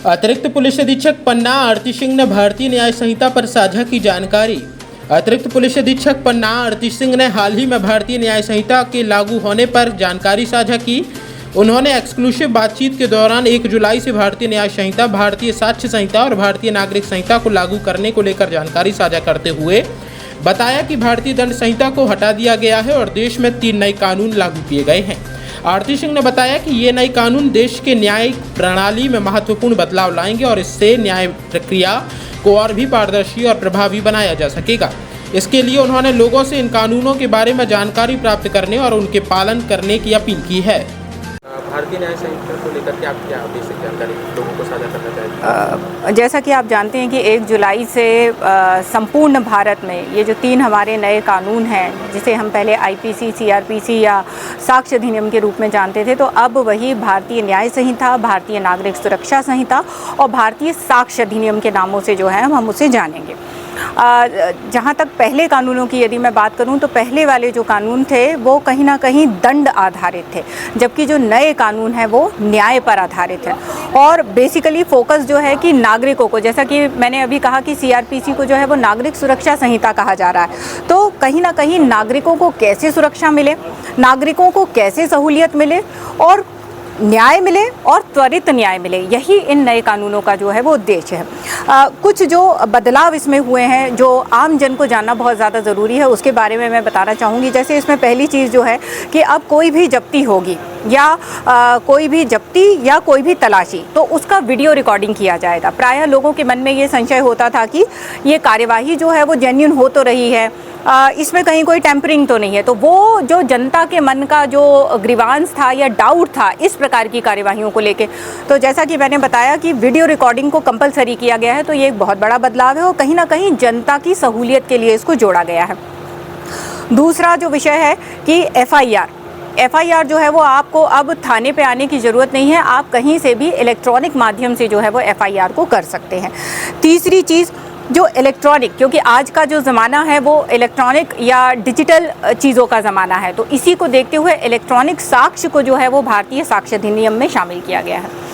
अतिरिक्त पुलिस अधीक्षक पन्ना आरती सिंह ने भारतीय न्याय संहिता पर साझा की जानकारी। अतिरिक्त पुलिस अधीक्षक पन्ना आरती सिंह ने हाल ही में भारतीय न्याय संहिता के लागू होने पर जानकारी साझा की। उन्होंने एक्सक्लूसिव बातचीत के दौरान 1 जुलाई से भारतीय न्याय संहिता, भारतीय साक्ष्य संहिता और भारतीय नागरिक संहिता को लागू करने को लेकर जानकारी साझा करते हुए बताया कि भारतीय दंड संहिता को हटा दिया गया है और देश में 3 नए कानून लागू किए गए हैं। आरती सिंह ने बताया कि ये नए कानून देश के न्यायिक प्रणाली में महत्वपूर्ण बदलाव लाएंगे और इससे न्याय प्रक्रिया को और भी पारदर्शी और प्रभावी बनाया जा सकेगा। इसके लिए उन्होंने लोगों से इन कानूनों के बारे में जानकारी प्राप्त करने और उनके पालन करने की अपील की है। भारतीय न्याय संहिता को लेकर के आप क्या बेसिक जानकारी लोगों को साझा करना चाहेंगे? जैसा कि आप जानते हैं कि 1 जुलाई से संपूर्ण भारत में ये जो 3 हमारे नए कानून हैं, जिसे हम पहले आईपीसी, सीआरपीसी या साक्ष्य अधिनियम के रूप में जानते थे, तो अब वही भारतीय न्याय संहिता, भारतीय नागरिक सुरक्षा संहिता और भारतीय साक्ष्य अधिनियम के नामों से जो है हम उसे जानेंगे। जहाँ तक पहले कानूनों की यदि मैं बात करूँ तो पहले वाले जो कानून थे वो कहीं ना कहीं दंड आधारित थे, जबकि जो नए कानून हैं वो न्याय पर आधारित है। और बेसिकली फोकस जो है कि नागरिकों को, जैसा कि मैंने अभी कहा कि सीआरपीसी को जो है वो नागरिक सुरक्षा संहिता कहा जा रहा है, तो कहीं ना कहीं नागरिकों को कैसे सुरक्षा मिले, नागरिकों को कैसे सहूलियत मिले और न्याय मिले और त्वरित न्याय मिले, यही इन नए कानूनों का जो है वो उद्देश्य है। कुछ जो बदलाव इसमें हुए हैं जो आम जन को जानना बहुत ज़्यादा ज़रूरी है, उसके बारे में मैं बताना चाहूँगी। जैसे इसमें पहली चीज़ जो है कि अब कोई भी जब्ती होगी या कोई भी जब्ती या कोई भी तलाशी, तो उसका वीडियो रिकॉर्डिंग किया जाएगा। प्रायः लोगों के मन में ये संशय होता था कि ये कार्यवाही जो है वो जेन्युइन हो तो रही है, इसमें कहीं कोई टेम्परिंग तो नहीं है। तो वो जो जनता के मन का जो ग्रीवांस था या डाउट था इस प्रकार की कार्यवाहियों को लेके, तो जैसा कि मैंने बताया कि वीडियो रिकॉर्डिंग को कंपलसरी किया गया है, तो ये एक बहुत बड़ा बदलाव है और कहीं ना कहीं जनता की सहूलियत के लिए इसको जोड़ा गया है। दूसरा जो विषय है कि एफआईआर जो है वो आपको अब थाने पे आने की ज़रूरत नहीं है, आप कहीं से भी इलेक्ट्रॉनिक माध्यम से जो है वो एफआईआर को कर सकते हैं। तीसरी चीज़ जो इलेक्ट्रॉनिक, क्योंकि आज का जो ज़माना है वो इलेक्ट्रॉनिक या डिजिटल चीज़ों का ज़माना है, तो इसी को देखते हुए इलेक्ट्रॉनिक साक्ष्य को जो है वो भारतीय साक्ष्य अधिनियम में शामिल किया गया है।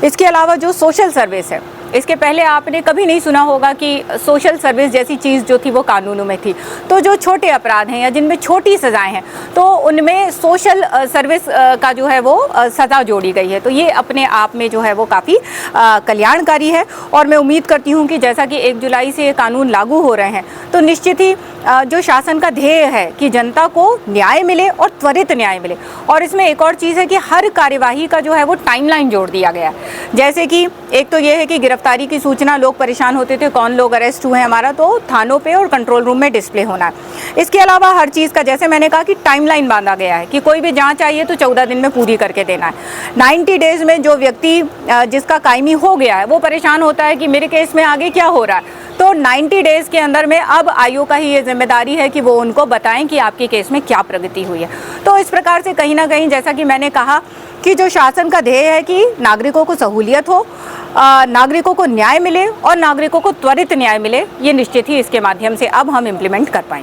इसके अलावा जो सोशल सर्विस है, इसके पहले आपने कभी नहीं सुना होगा कि सोशल सर्विस जैसी चीज़ जो थी वो कानूनों में थी। तो जो छोटे अपराध हैं या जिनमें छोटी सज़ाएं हैं, तो उनमें सोशल सर्विस का जो है वो सज़ा जोड़ी गई है। तो ये अपने आप में जो है वो काफ़ी कल्याणकारी है और मैं उम्मीद करती हूँ कि जैसा कि 1 जुलाई से ये कानून लागू हो रहे हैं, तो निश्चित ही जो शासन का ध्येय है कि जनता को न्याय मिले और त्वरित न्याय मिले। और इसमें एक और चीज़ है कि हर कार्यवाही का जो है वो टाइमलाइन जोड़ दिया गया है। जैसे कि एक तो ये है कि गिरफ्तारी की सूचना, लोग परेशान होते थे कौन लोग अरेस्ट हुए हैं हमारा, तो थानों पे और कंट्रोल रूम में डिस्प्ले होना है। इसके अलावा हर चीज़ का, जैसे मैंने कहा कि टाइमलाइन बांधा गया है कि कोई भी जाँच आई है तो 14 दिन में पूरी करके देना है। 90 डेज़ में जो व्यक्ति जिसका कायमी हो गया है वो परेशान होता है कि मेरे केस में आगे क्या हो रहा है, तो 90 डेज़ के अंदर में अब आयोग का ही ये जिम्मेदारी है कि वो उनको बताएं कि आपके केस में क्या प्रगति हुई है। तो इस प्रकार से कहीं ना कहीं जैसा कि मैंने कहा कि जो शासन का ध्येय है कि नागरिकों को सहूलियत हो, नागरिकों को न्याय मिले और नागरिकों को त्वरित न्याय मिले, ये निश्चित ही इसके माध्यम से अब हम इम्प्लीमेंट कर पाएंगे।